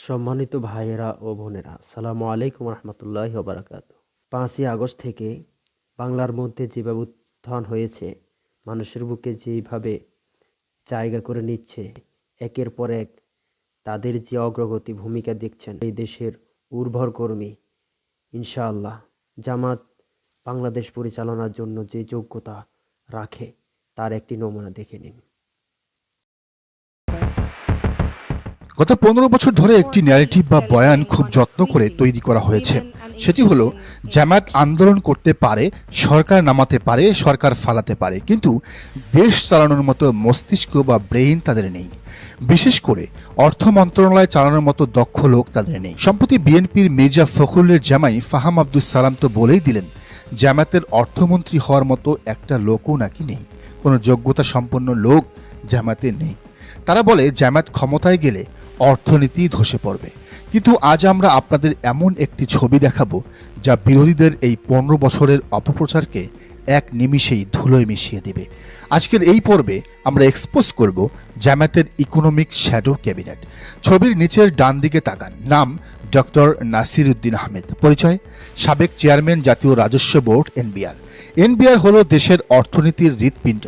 সম্মানিত ভাইয়েরা ও বোনেরা, আসসালামু আলাইকুম রহমতুল্লাহি ওয়া বারাকাতুহু। 5ই আগস্ট থেকে বাংলার মধ্যে যেভাবে উত্থান হয়েছে, মানুষের বুকে যেভাবে জায়গা করে নিচ্ছে, একের পর এক তাদের যে অগ্রগতি ভূমিকা দেখছেন, এই দেশের উর্বর কর্মী ইনশাআল্লাহ জামাত বাংলাদেশ পরিচালনার জন্য যে যোগ্যতা রাখে তার একটি নমুনা দেখে নিন। গত 15 বছর ধরে একটি ন্যারেটিভ বা বয়ান খুব যত্ন করে তৈরি করা হয়েছে। সেটি হলো জামায়াত আন্দোলন করতে পারে, সরকার নামাতে পারে, সরকার ফালাতে পারে, কিন্তু দেশ চালানোর মতো মস্তিষ্ক বা ব্রেইন তাদের নেই। বিশেষ করে অর্থ মন্ত্রণালয় চালানোর মতো দক্ষ লোক তাদের নেই। সম্প্রতি বিএনপির মির্জা ফখরুলের জামাই ফাহাম আব্দুস সালাম তো বলেই দিলেন, জামায়াতের অর্থমন্ত্রী হওয়ার মতো একটা লোকও নাকি নেই, কোনো যোগ্যতা সম্পন্ন লোক জামায়াতে নেই। তারা বলে জামায়াত ক্ষমতায় গেলে অর্থনীতি ধসে পড়বে। কিন্তু আজ আমরা আপনাদের এমন একটি ছবি দেখাবো যা বিরোধীদের এই 15 বছরের অপপ্রচারকে এক নিমিষেই ধুলোয় মিশিয়ে দেবে। আজকের এই পর্বে আমরা এক্সপোজ করব জামায়াতের ইকোনমিক শ্যাডো ক্যাবিনেট। ছবির নিচের ডান দিকে তাকান, নাম ডক্টর নাসির উদ্দিন আহমেদ, পরিচয় সাবেক চেয়ারম্যান জাতীয় রাজস্ব বোর্ড এনবিআর। এনবিআর হলো দেশের অর্থনীতির হৃৎপিণ্ড।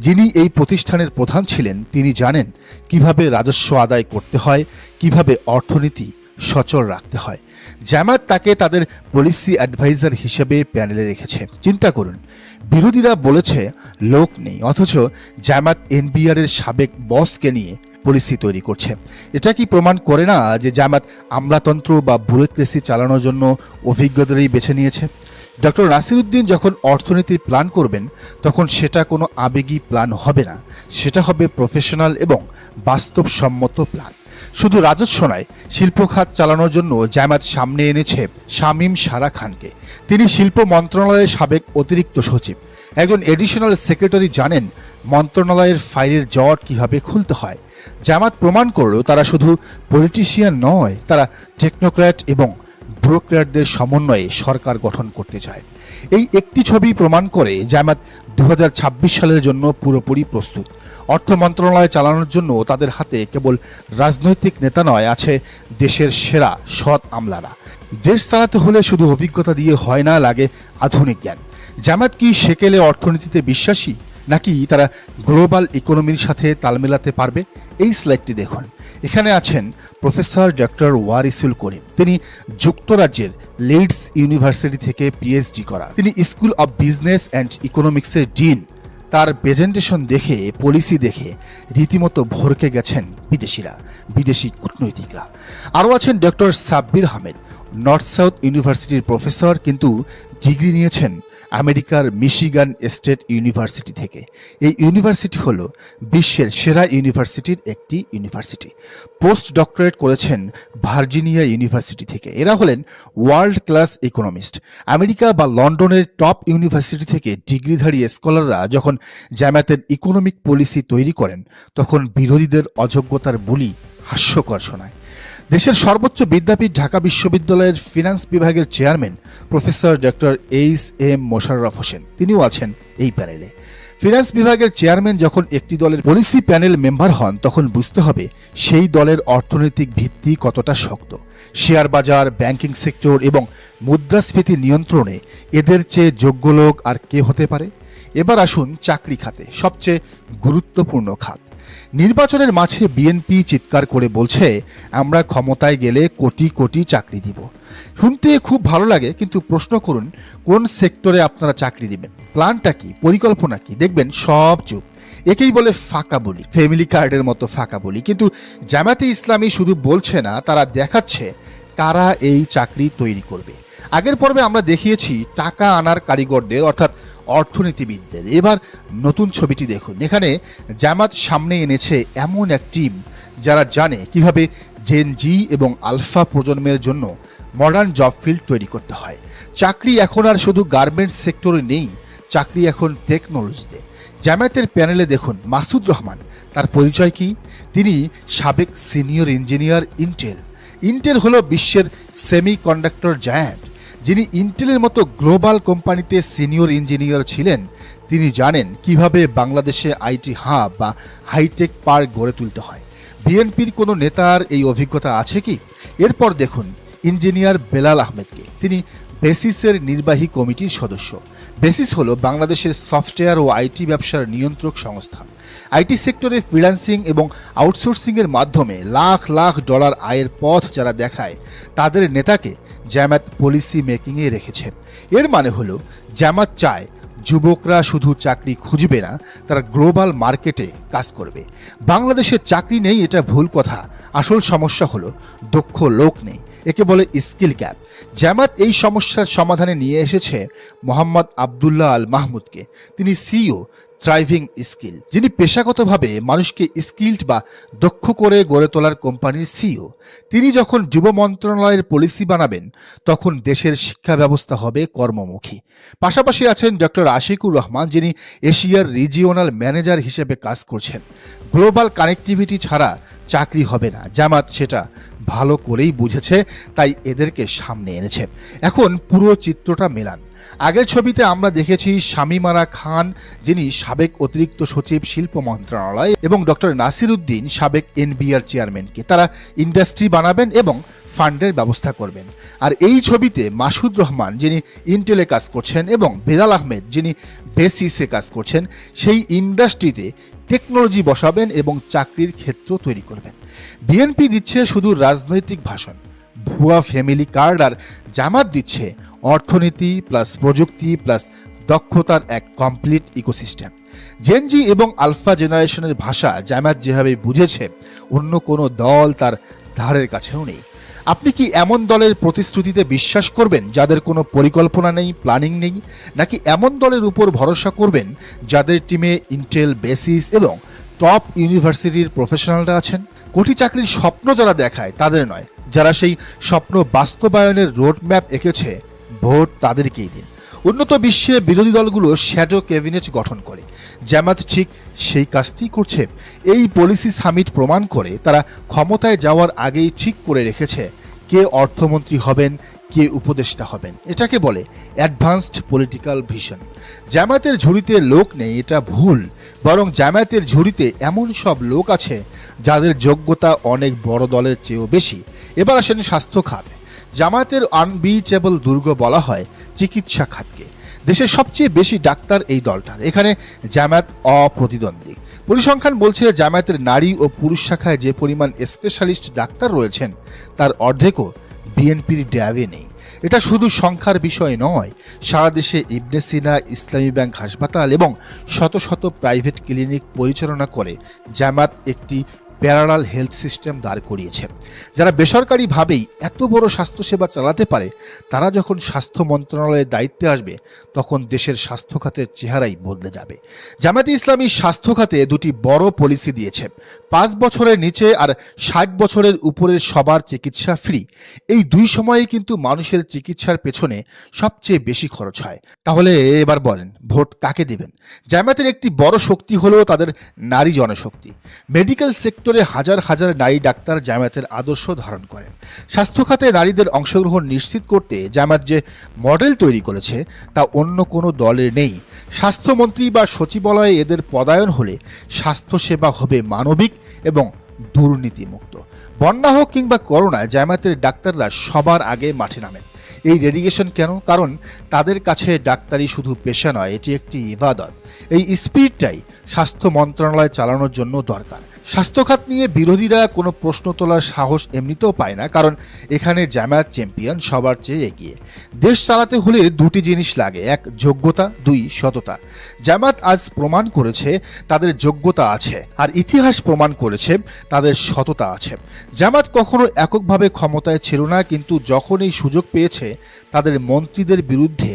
যিনি এই প্রতিষ্ঠানের প্রধান ছিলেন তিনি জানেন কিভাবে রাজস্ব আদায় করতে হয়, কিভাবে অর্থনীতি সচল রাখতে হয়। জামায়াত তাকে তাদের পলিসি অ্যাডভাইজার হিসেবে প্যানেলে রেখেছে। চিন্তা করুন, বিরোধীরা বলেছে লোক নেই, অথচ জামায়াত এনবিআর এর সাবেক বসকে নিয়ে পলিসি তৈরি করছে। এটা কি প্রমাণ করে না যে জামায়াত আমলাতন্ত্র বা ব্যুরোক্রেসি চালানোর জন্য অভিজ্ঞদেরই বেছে নিয়েছে? ডক্টর নাসির উদ্দিন যখন অর্থনীতির প্ল্যান করবেন, তখন সেটা কোনো আবেগী প্ল্যান হবে না, সেটা হবে প্রফেশনাল এবং বাস্তবসম্মত প্ল্যান। শুধু রাজস্ব নয়, শিল্প খাত চালানোর জন্য জামায়াত সামনে এনেছে শামীম সারা খানকে। তিনি শিল্প মন্ত্রণালয়ের সাবেক অতিরিক্ত সচিব, একজন এডিশনাল সেক্রেটারি, জানেন মন্ত্রণালয়ের ফাইলের জট কিভাবে খুলতে হয়। জামায়াত প্রমাণ করল তারা শুধু পলিটিশিয়ান নয়, তারা টেকনোক্র্যাট এবং ব্যুরোক্র্যাটদের সমন্বয়ে সরকার গঠন করতে চায়। এই একটি ছবি প্রমাণ করে জামায়াত 2026 সালের জন্য পুরোপুরি প্রস্তুত। অর্থ মন্ত্রণালয় চালানোর জন্য তাদের হাতে কেবল রাজনৈতিক নেতা নয়, আছে দেশের সেরা সৎ আমলারা। দেশ চালাতে হলে শুধু অভিজ্ঞতা দিয়ে হয় না, লাগে আধুনিক জ্ঞান। জামায়াত কি সেকেলে অর্থনীতিতে বিশ্বাসী, নাকি তারা গ্লোবাল ইকোনমির সাথে তাল মেলাতে পারবে? এই স্লাইডটি দেখুন। এখানে আছেন প্রফেসর ডক্টর ওয়ারিসুল করিম। তিনি যুক্তরাজ্যের লিডস ইউনিভার্সিটি থেকে পিএইচডি করা। তিনি স্কুল অব বিজনেস অ্যান্ড ইকোনমিক্সের ডিন। তার প্রেজেন্টেশন দেখে, পলিসি দেখে রীতিমতো ভরকে গেছেন বিদেশি কূটনৈতিকরা। আরও আছেন doctor Sabbir Ahmed, north south ইউনিভার্সিটির প্রফেসর, কিন্তু ডিগ্রি নিয়েছেন আমেরিকার মিশিগান স্টেট ইউনিভার্সিটি থেকে। এই ইউনিভার্সিটি হলো বিশ্বের সেরা ইউনিভার্সিটির একটি ইউনিভার্সিটি। পোস্ট ডক্টরেট করেছেন ভার্জিনিয়া ইউনিভার্সিটি থেকে। এরা হলেন ওয়ার্ল্ড ক্লাস ইকোনমিস্ট। আমেরিকা বা লন্ডনের টপ ইউনিভার্সিটি থেকে ডিগ্রিধারী স্কলাররা যখন জামায়াতের ইকোনমিক পলিসি তৈরি করেন, তখন বিরোধীদের অযোগ্যতার বুলি হাস্যকর শোনায়। দেশের সর্বোচ্চ বিদ্যাপীঠ ঢাকা বিশ্ববিদ্যালয়ের ফিনান্স বিভাগের chairman professor doctor H M Mosharraf Hossain, তিনিও আছেন এই প্যানেলে। ফিনান্স বিভাগের চেয়ারম্যান যখন একটি দলের পলিসি প্যানেল মেম্বার হন, তখন বুঝতে হবে সেই দলের অর্থনৈতিক ভিত্তি কতটা শক্ত। শেয়ার বাজার, ব্যাংকিং সেক্টর এবং মুদ্রাস্ফীতি নিয়ন্ত্রণে এদের চেয়ে যোগ্য লোক আর কে হতে পারে? এবার আসুন চাকরি খাতে, সবচেয়ে গুরুত্বপূর্ণ খাত। নির্বাচনের মাঠে বিএনপি চিৎকার করে বলছে, আমরা ক্ষমতায় গেলে কোটি কোটি চাকরি দিব। শুনতে খুব ভালো লাগে, কিন্তু প্রশ্ন করুন কোন সেক্টরে আপনারা চাকরি দিবেন, প্ল্যানটা কি, পরিকল্পনা কি? দেখবেন সব চুপ। একেই বলে ফাঁকা বলি, ফ্যামিলি কার্ডের মতো ফাঁকা বলি। কিন্তু জামায়াতে ইসলামী শুধু বলছে না, তারা দেখাচ্ছে কারা এই চাকরি তৈরি করবে। আগের পর্বে আমরা দেখিয়েছি টাকা আনার কারিগরদের, অর্থাৎ অর্থনীতিবিদদের। এবার নতুন ছবিটি দেখুন। এখানে জামায়াত সামনে এনেছে এমন এক টিম যারা জানে কিভাবে জেন জি এবং আলফা প্রজন্মের জন্য মডার্ন জব ফিল্ড তৈরি করতে হয়। চাকরি এখন আর শুধু গার্মেন্টস সেক্টরে নেই, চাকরি এখন টেকনোলজিতে। জামায়াতের প্যানেলে দেখুন মাসুদ রহমান, তার পরিচয় কি? তিনি সাবেক সিনিয়র ইঞ্জিনিয়ার ইন্টেল হলো বিশ্বের সেমি কন্ডাক্টর জায়ান্ট। যিনি ইন্টেলের মতো গ্লোবাল কোম্পানিতে সিনিয়র ইঞ্জিনিয়ার ছিলেন, তিনি জানেন কিভাবে বাংলাদেশে আইটি হাব বা হাইটেক পার্ক গড়ে তুলতে হয়। বিএনপির কোনো নেতার এই অভিজ্ঞতা আছে কি? এরপর দেখুন ইঞ্জিনিয়ার বেলাল আহমেদকে। তিনি বেসিসের নির্বাহী কমিটির সদস্য। বেসিস হলো বাংলাদেশের সফটওয়্যার ও আইটি ব্যবসার নিয়ন্ত্রক সংস্থা। আইটি সেক্টরে ফ্রিল্যান্সিং এবং আউটসোর্সিংয়ের মাধ্যমে লাখ লাখ ডলার আয়ের পথ যারা দেখায়, তাদের নেতাকে জামায়াত পলিসি মেকিংয়ে রেখেছে। এর মানে হলো জামায়াত চায় যুবকরা শুধু চাকরি খুঁজবে না, তারা গ্লোবাল মার্কেটে কাজ করবে। বাংলাদেশে চাকরি নেই এটা ভুল কথা, আসল সমস্যা হলো দক্ষ লোক নেই, একে বলে স্কিল গ্যাপ। জামায়াত এই সমস্যার সমাধানে নিয়ে এসেছে মোহাম্মদ আবদুল্লাহ আল মাহমুদকে। তিনি সিইও থ্রাইভিং স্কিল, যিনি পেশাগতভাবে মানুষকে স্কিল্ড বা দক্ষ করে গড়ে তোলার কোম্পানির সিইও। তিনি যখন যুব মন্ত্রণালয়ের পলিসি বানাবেন, তখন দেশের শিক্ষা ব্যবস্থা হবে কর্মমুখী। পাশাপাশি আছেন ডক্টর আশিকুর রহমান, যিনি এশিয়ার রিজিওনাল ম্যানেজার হিসেবে কাজ করছেন। গ্লোবাল কানেক্টিভিটি ছাড়া চাকরি হবে না, জামাত সেটা ভালো করেই বুঝেছে, তাই এদেরকে সামনে এনেছে। এখন পুরো চিত্রটা মেলান। আগের ছবিতে আমরা দেখেছি শামীমারা খান, যিনি সাবেক অতিরিক্ত সচিব শিল্প মন্ত্রণালয়, এবং ডক্টর নাসির উদ্দিন, সাবেক এনবিআর চেয়ারম্যানকে। তারা ইন্ডাস্ট্রি বানাবেন এবং ফান্ডের ব্যবস্থা করবেন। আর এই ছবিতে মাসুদ রহমান, যিনি ইন্টেলে কাজ করছেন, এবং বেলাল আহমেদ, যিনি বেসিসে কাজ করছেন, সেই ইন্ডাস্ট্রিতে টেকনোলজি বসাবেন এবং চাকরির ক্ষেত্র তৈরি করবেন। বিএনপি দিচ্ছে শুধু রাজনৈতিক ভাষণ, ভুয়া ফ্যামিলি কার্ড, আর জামাত দিচ্ছে অর্থনীতি প্লাস প্রযুক্তি প্লাস দক্ষতার এক কমপ্লিট ইকোসিস্টেম। জেনজি এবং আলফা জেনারেশনের ভাষা জামাত যেভাবে বুঝেছে, অন্য কোনো দল তার ধারের কাছেও নেই। আপনি কি এমন দলের প্রতিশ্রুতিতে বিশ্বাস করবেন যাদের কোনো পরিকল্পনা নেই, প্ল্যানিং নেই, নাকি এমন দলের উপর ভরসা করবেন যাদের টিমে ইন্টেল, বেসিস এবং টপ ইউনিভার্সিটির প্রফেশনালরা আছেন? কোটি চাকরির স্বপ্ন যারা দেখায় তাদের নয়, যারা সেই স্বপ্ন বাস্তবায়নের রোডম্যাপ এঁকেছে, ভোট তাদেরকেই দিন। উন্নত বিশ্বে বিরোধী দলগুলো শ্যাডো ক্যাবিনেট গঠন করে, জামাত ঠিক সেই কাজটি করছে। এই পলিসি সামিট প্রমাণ করে তারা ক্ষমতায় যাওয়ার আগেই ঠিক করে রেখেছে কে অর্থমন্ত্রী হবেন, কে উপদেষ্টা হবেন। এটাকে বলে অ্যাডভান্সড পলিটিক্যাল ভিশন। জামায়াতের ঝুড়িতে লোক নেই এটা ভুল, বরং জামায়াতের ঝুড়িতে এমন সব লোক আছে যাদের যোগ্যতা অনেক বড় দলের চেয়েও বেশি। এবার আসেন স্বাস্থ্য খাত। জামায়াতের আনবিচেবল দুর্গ বলা হয় চিকিৎসা খাতকে। দেশের সবচেয়ে বেশি ডাক্তার এই দলটার, এখানে জামায়াত অপ্রতিদ্বন্দ্বী। পরিসংখ্যান বলছে জামায়াতের নারী ও পুরুষ শাখায় যে পরিমাণ স্পেশালিস্ট ডাক্তার রয়েছেন, তার অর্ধেকও বিএনপির ড্যাবে নেই। এটা শুধু সংখ্যার বিষয় নয়, সারা দেশে ইবনে সিনা, ইসলামী ব্যাংক হাসপাতাল এবং শত শত প্রাইভেট ক্লিনিক পরিচালনা করে জামায়াত একটি প্যারালাল হেলথ সিস্টেম দাঁড় করিয়েছে। যারা বেসরকারিভাবেই এত বড় স্বাস্থ্যসেবা চালাতে পারে, তারা যখন স্বাস্থ্য মন্ত্রণালয়ের দায়িত্বে আসবে, তখন দেশের স্বাস্থ্য খাতের চেহারাই বদলে যাবে। জামায়াতে ইসলামী স্বাস্থ্য খাতে দুটি বড় পলিসি দিয়েছে। 5 বছরের নিচে আর 60 বছরের উপরের সবার চিকিৎসা ফ্রি। এই দুই সময়ে কিন্তু মানুষের চিকিৎসার পেছনে সবচেয়ে বেশি খরচ হয়। তাহলে এবার বলেন, ভোট কাকে দেবেন? জামায়াতের একটি বড় শক্তি হলো তাদের নারী জনশক্তি। মেডিকেল সেক্টরে হাজার হাজার নারী ডাক্তার জামায়াতের আদর্শ ধারণ করেন। স্বাস্থ্য খাতে নারীদের অংশগ্রহণ নিশ্চিত করতে জামায়াত যে মডেল তৈরি করেছে, তা অন্য কোনো দলের নেই। স্বাস্থ্যমন্ত্রী বা সচিবালয়ে এদের পদায়ন হলে স্বাস্থ্যসেবা হবে মানবিক এবং দুর্নীতিমুক্ত। বন্যা হোক কিংবা করোনায় জামায়াতের ডাক্তাররা সবার আগে মাঠে নামেন। এই ডেডিকেশন কেন? কারণ তাদের কাছে ডাক্তারি শুধু পেশা নয়, এটি একটি ইবাদত। এই স্পিরিটটাই স্বাস্থ্য মন্ত্রণালয় চালানোর জন্য দরকার। স্বাস্থ্যখাত নিয়ে বিরোধীরা কোনো প্রশ্ন তোলার সাহস এমনিতেও পায় না, কারণ এখানে জামায়াত চ্যাম্পিয়ন, সবার চেয়ে এগিয়ে। দেশ চালাতে হলে দুটি জিনিস লাগে, এক যোগ্যতা, দুই সততা। জামায়াত আজ প্রমাণ করেছে তাদের যোগ্যতা আছে, আর ইতিহাস প্রমাণ করেছে তাদের সততা আছে। জামায়াত কখনো এককভাবে ক্ষমতায় ছিল না, কিন্তু যখন এই সুযোগ পেয়েছে, তাদের মন্ত্রীদের বিরুদ্ধে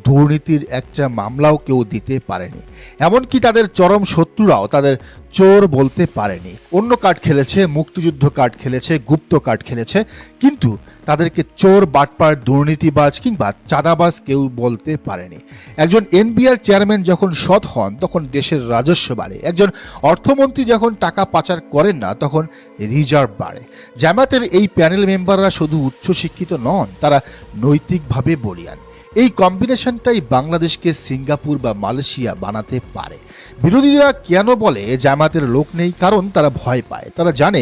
দুর্নীতির একটা মামলাও কেউ দিতে পারেনি। এমনকি তাদের চরম শত্রুরাও তাদের চোর বলতে পারেনি। অন্য কার্ড খেলেছে, মুক্তিযুদ্ধ কার্ড খেলেছে, গুপ্ত কার্ড খেলেছে, কিন্তু তাদেরকে চোর, বাটপার, দুর্নীতিবাজ কিংবা চাঁদাবাজ কেউ বলতে পারেনি। একজন এনবিআর চেয়ারম্যান যখন সৎ হন, তখন দেশের রাজস্ব বাড়ে। একজন অর্থমন্ত্রী যখন টাকা পাচার করেন না, তখন রিজার্ভ বাড়ে। জামায়াতের এই প্যানেল মেম্বাররা শুধু উচ্চশিক্ষিত নন, তারা নৈতিকভাবে বলিয়ান। এই কম্বিনেশনটাই বাংলাদেশকে সিঙ্গাপুর বা মালয়েশিয়া বানাতে পারে। বিরোধীরা কেন বলে জামায়াতের লোক নেই? কারণ তারা ভয় পায়। তারা জানে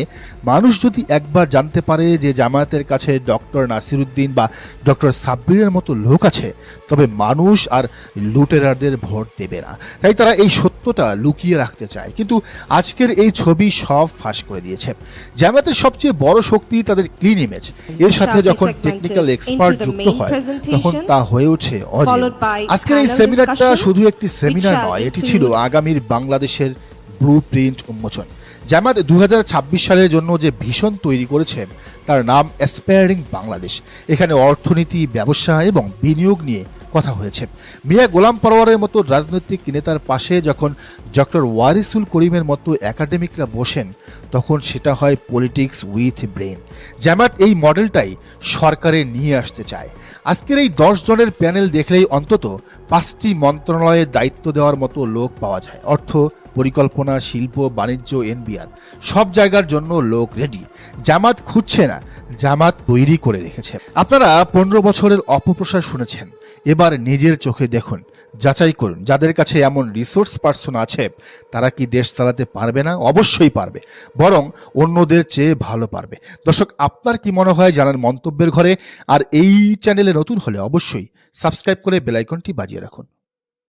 মানুষ যদি একবার জানতে পারে যে জামায়াতের কাছে ডক্টর নাসিরুদ্দিন বা ডক্টর সাব্বিরের মতো লোক আছে, তবে মানুষ আর লুটেরারদের ভোট দেবে না। তাই তারা এই সত্যটা লুকিয়ে রাখতে চায়। কিন্তু আজকের এই ছবি সব ফাঁস করে দিয়েছে। জামায়াতের সবচেয়ে বড় শক্তি তাদের ক্লিন ইমেজ। এর সাথে যখন টেকনিক্যাল এক্সপার্ট যুক্ত হয় তখন তা হয়ে ওঠে অজেয়। আজকের এই সেমিনারটা শুধু একটি সেমিনার নয়, এটি ছিল আগামীর বাংলাদেশের ব্লু প্রিন্ট উন্মোচন। জামায়াত 2026 সালের জন্য যে ভিশন তৈরি করেছে তার নাম অ্যাসপায়ারিং বাংলাদেশ। এখানে অর্থনীতি, ব্যবসা এবং বিনিয়োগ নিয়ে কথা হয়েছে। মিয়া গোলাম পরোয়ারের মতো রাজনৈতিক নেতার পাশে যখন ডক্টর ওয়ারিসুল করিমের মতো একাডেমিকরা বসেন, তখন সেটা হয় পলিটিক্স উইথ ব্রেন। জামায়াত এই মডেলটাই সরকারে নিয়ে আসতে চায়। আজকের এই 10 জনের প্যানেল দেখলেই অন্তত 5টি মন্ত্রণালয়ের দায়িত্ব দেওয়ার মতো লোক পাওয়া যায়। অর্থ, পরিকল্পনা, শিল্প, বাণিজ্য, এনবিআর, সব জায়গার জন্য লোক রেডি। জামাত খুঁজছে না, জামাত তৈরি করে রেখেছে। আপনারা 15 বছরের অপপ্রচার শুনেছেন, এবার নিজের চোখে দেখুন, যাচাই করুন যাদের কাছে এমন রিসোর্স পার্সন আছে তারা কি দেশ চালাতে পারবে না? অবশ্যই পারবে, বরং অন্যদের চেয়ে ভালো পারবে। দর্শক, আপনার কি মনে হয় জানার মন্তব্যের ঘরে। আর এই চ্যানেলে নতুন হলে অবশ্যই সাবস্ক্রাইব করে বেল আইকনটি বাজিয়ে রাখুন।